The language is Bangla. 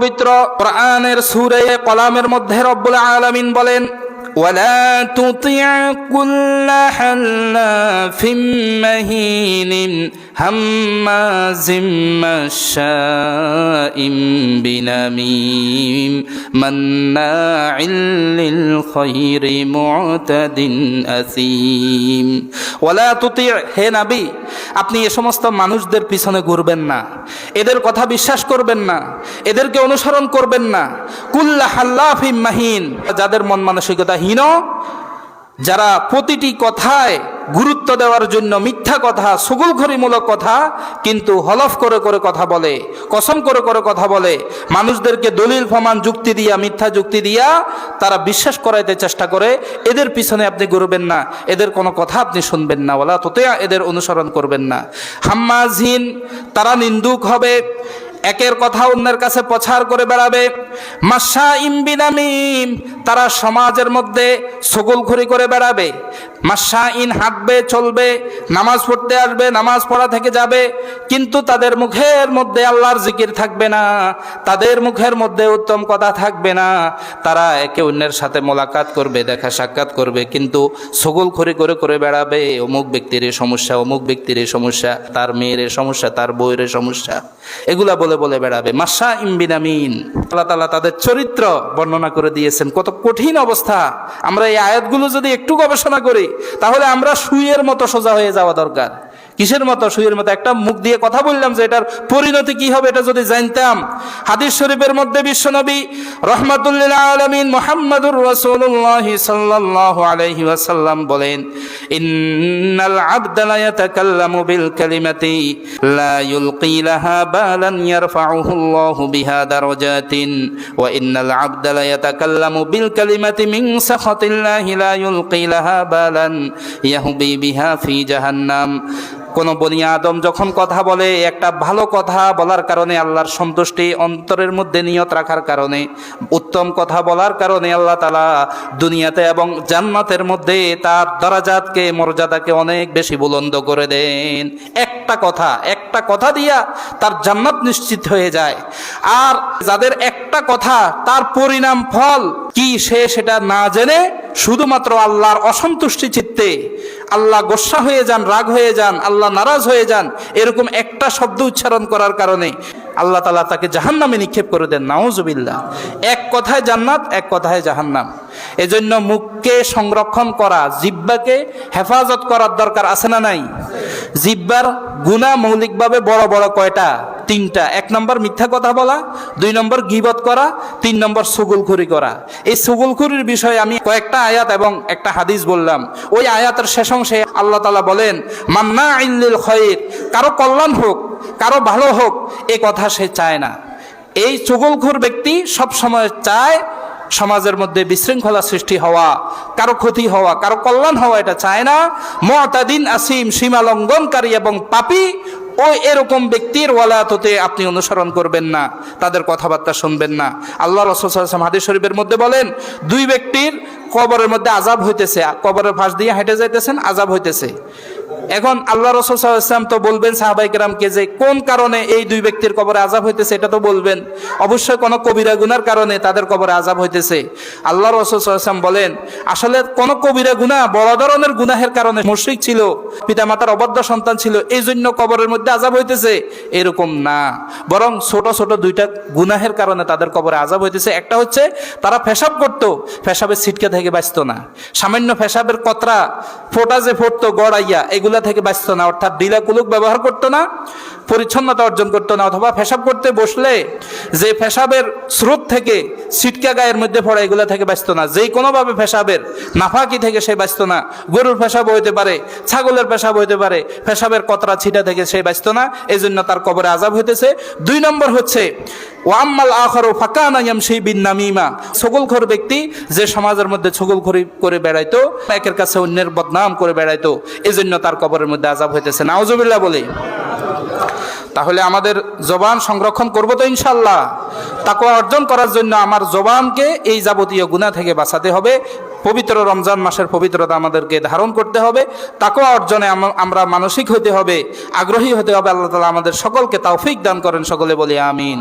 পবিত্র কোরআনের সূরা কলামের মধ্যে রব্বুল আলামিন বলেন, ওয়ালা তুতি'আ কুল্লা হাল্লাফিম মাহিনিন হাম্মাজিম মাশাইম বিনামিম মান্নাইল লিল খায়রি মু'তাদিন আসিম। ওয়ালা তুতি', হে নবী, আপনি এ সমস্ত মানুষদের পিছনে ঘুরবেন না, এদের কথা বিশ্বাস করবেন না, এদেরকে অনুসরণ করবেন না। কুল্লা হাল্লাফিম মাহিন, যাদের মন মানসিকতা হীন, যারা প্রতিটি কথায় গুরুত্ব দেওয়ার জন্য মিথ্যা কথা, সুগুলখড়িমূলক কথা, কিন্তু হলফ করে করে কথা বলে, কসম করে করে কথা বলে, মানুষদেরকে দলিল প্রমাণ যুক্তি দিয়া, মিথ্যা যুক্তি দিয়া তারা বিশ্বাস করাইতে চেষ্টা করে, এদের পিছনে আপনি ঘুরবেন না, এদের কোনো কথা আপনি শুনবেন না। ওয়ালা তুতি'আ, এদের অনুসরণ করবেন না। হাম্মাজিন, তারা নিন্দুক হবে, একের কথা অন্যের কাছে প্রচার করে বেড়াবে। মাশাইম বিনামিম, তারা সমাজের মধ্যে ছগলখড়ি করে বেড়াবে। মাশাইন, হাঁটবে, চলবে, নামাজ পড়তে আসবে, নামাজ পড়া থেকে যাবে, কিন্তু তাদের মুখের মধ্যে আল্লাহর জিকির থাকবে না, তাদের মুখের মধ্যে উত্তম কথা থাকবে না। তারা একে অন্যের সাথে মোলাকাত করবে, দেখা সাক্ষাৎ করবে, কিন্তু ছগলখড়ি করে করে বেড়াবে। অমুক ব্যক্তির এই সমস্যা, অমুক ব্যক্তির এই সমস্যা, তার মেয়ের সমস্যা, তার বউয়ের সমস্যা, এগুলা বলে বলে বেড়াবে। মাশাইম বিনামিন, আল্লাহ তাআলা তাদের চরিত্র বর্ণনা করে দিয়েছেন। কত কঠিন অবস্থা! আমরা এই আয়াতগুলো যদি একটু গবেষণা করি, তাহলে আমরা সুইয়ের মতো সোজা হয়ে যাওয়া দরকার। কিসের মতো? সুইয়ের মতো। একটা মুখ দিয়ে কথা বললাম যে এটার পরিণতি কি হবে, এটা যদি জানতাম। হাদিস শরীফের মধ্যে বিশ্বনবী রাহমাতুল লিল আলামিন মুহাম্মাদুর রাসূলুল্লাহ সাল্লাল্লাহু আলাইহি ওয়াসাল্লাম বলেন, ইন্নাল আবদা লা ইয়াতাকাল্লামু বিল কালিমাতি লা ইউলকি লাহা বালান ইয়ারফাউহু আল্লাহু বিহা দারাজাতিন ওয়া ইন্নাল আবদা লা ইয়াতাকাল্লামু বিল কালিমাতি মিন সাখাতিল্লাহি লা ইউলকি লাহা বালান ইয়াহবি বিহা ফি জাহান্নাম। কোন বনি আদম যখন কথা বলে, একটা ভালো কথা বলার কারণে, আল্লাহর সন্তুষ্টি অন্তরের মধ্যে নিয়ত রাখার কারণে, উত্তম কথা বলার কারণে আল্লাহ তাআলা দুনিয়াতে এবং জান্নাতের মধ্যে তার দরাজাতকে, মর্যাদাকে অনেক বেশি বুলন্দ করে দেন। একটা কথা দিয়া তার জান্নাত নিশ্চিত হয়ে যায়। আর যাদের একটা কথা, তার পরিণাম ফল কি সে সেটা না জেনে শুধুমাত্র আল্লাহর অসন্তুষ্টি চিত্তে, আল্লাহ গোসা হয়ে যান, রাগ হয়ে যান, আল্লাহ নারাজ হয়ে যান, এরকম একটা শব্দ উচ্চারণ করার কারণে আল্লাহ তাআলা তাকে জাহান্নামে নিক্ষেপ করে দেন। নাউজুবিল্লাহ। এক কথায় জান্নাত, এক কথায় জাহান্নাম। এজন্য মুখকে সংরক্ষণ করা, জিহ্বাকে হেফাজত করার দরকার আছে না নাই? জিহ্বার গুনাহ মৌলিকভাবে বড় বড় কয়টা? তিনটা। 1 নম্বর মিথ্যা কথা বলা, 2 নম্বর গীবত করা, 3 নম্বর সুগুলখড়ি করা। এই সুগুলখড়ির বিষয়ে আমি কয়েকটা আয়াত এবং একটা হাদিস বললাম। ওই আয়াতের শেষ অংশে আল্লাহ তাআলা বলেন, মান্নাইল লিল খায়র, কারো কল্যাণ হোক, কারো ভালো হোক, এ কথা সে চায় না। এই চুগলখোর ব্যক্তি সব সময় চায় সমাজের মধ্যে বিশৃঙ্খলা সৃষ্টি হওয়া, কারো ক্ষতি হওয়া, কারো কল্যাণ হওয়া, এটা চায় না। মুতাদিন আসিম, সীমা লঙ্ঘনকারী এবং পাপী, ওই এরকম ব্যক্তির ওয়ালায়াতে আপনি অনুসরণ করবেন না, তাদের কথাবার্তা শুনবেন না। আল্লাহ রাসূল সাল্লাল্লাহু আলাইহি ওয়াসাল্লাম হাদিস শরীফের মধ্যে বলেন, 2 ব্যক্তির কবরের মধ্যে আযাব হইতেছে, কবরের পাশ দিয়ে হেঁটে যাইতেছেন, আযাব হইতেছে। এখন আল্লাহ রাসূল সাল্লাল্লাহু আলাইহি ওয়াসাল্লাম তো বলবেন সাহাবায়ে কেরামকে যে কোন কারণে এই 2 ব্যক্তির কবরে আযাব হইতেছে, এটা তো বলবেন। অবশ্যই কোনো কবিরা গুনার কারণে তাদের কবরে আযাব হইতেছে। আল্লাহ রাসূল সাল্লাল্লাহু আলাইহি ওয়াসাল্লাম বলেন, আসলে কোনো কবিরা গুনাহ, বড় ধরনের গুনাহের কারণে, মুশরিক ছিল, পিতামাতার অবাধ্য সন্তান ছিল, এই জন্য কবরের মধ্যে আযাব হইতেছে, এরকম না। বরং ছোট ছোট 2টা গুনাহের কারণে তাদের কবরে আযাব হইতেছে। একটা হচ্ছে তারা পেশাব করতো, পেশাবের ছিটকে থেকে বাঁচত না। সামান্য পেশাবের কতরা ফোঁটা যে ফুটতো গড়াইয়া, এগুলা থেকে বাঁচত না, অর্থাৎ ঢিলা কুলুক ব্যবহার করতো না, পরিচ্ছন্নতা অর্জন করতো না। অথবা পেশাব করতে বসলে যে পেশাবের স্রোত থেকে ছিটকা গায়ের মধ্যে পড়ে, এগুলা থেকে বাঁচত না। যেই কোনোভাবে পেশাবের নাফাকি থেকে সে বাঁচত না। গরুর পেশাব হইতে পারে, ছাগলের পেশাব হইতে পারে, পেশাবের কতরা ছিটা থেকে সে বাঁচত না, এই জন্য তার কবরে আযাব হইতেছে। 2 নম্বর হচ্ছে ওয়াম্মাল আখারু ফাকানা ইয়ামশি বিন নামিমা, ছগলখোর ব্যক্তি যে সমাজের মধ্যে ছগলখড়ি করে বেড়াইতো, একের কাছে অন্যের বদনাম করে বেড়াইতো, এজন্য তার কবরের মধ্যে আযাব হইতেছে। নাউজুবিল্লাহ বলি। তাহলে আমাদের জবান সংরক্ষণ করব তো ইনশাআল্লাহ। তাকওয়া অর্জন করার জন্য আমার জবানকে এই যাবতীয় গুনাহ থেকে বাঁচাতে হবে। পবিত্র রমজান মাসের পবিত্রতা আমাদেরকে ধারণ করতে হবে। তাকওয়া অর্জনে আমরা মানসিক হতে হবে, আগ্রহী হতে হবে। আল্লাহ তাআলা আমাদের সকলকে তৌফিক দান করেন, সকলে বলি আমিন।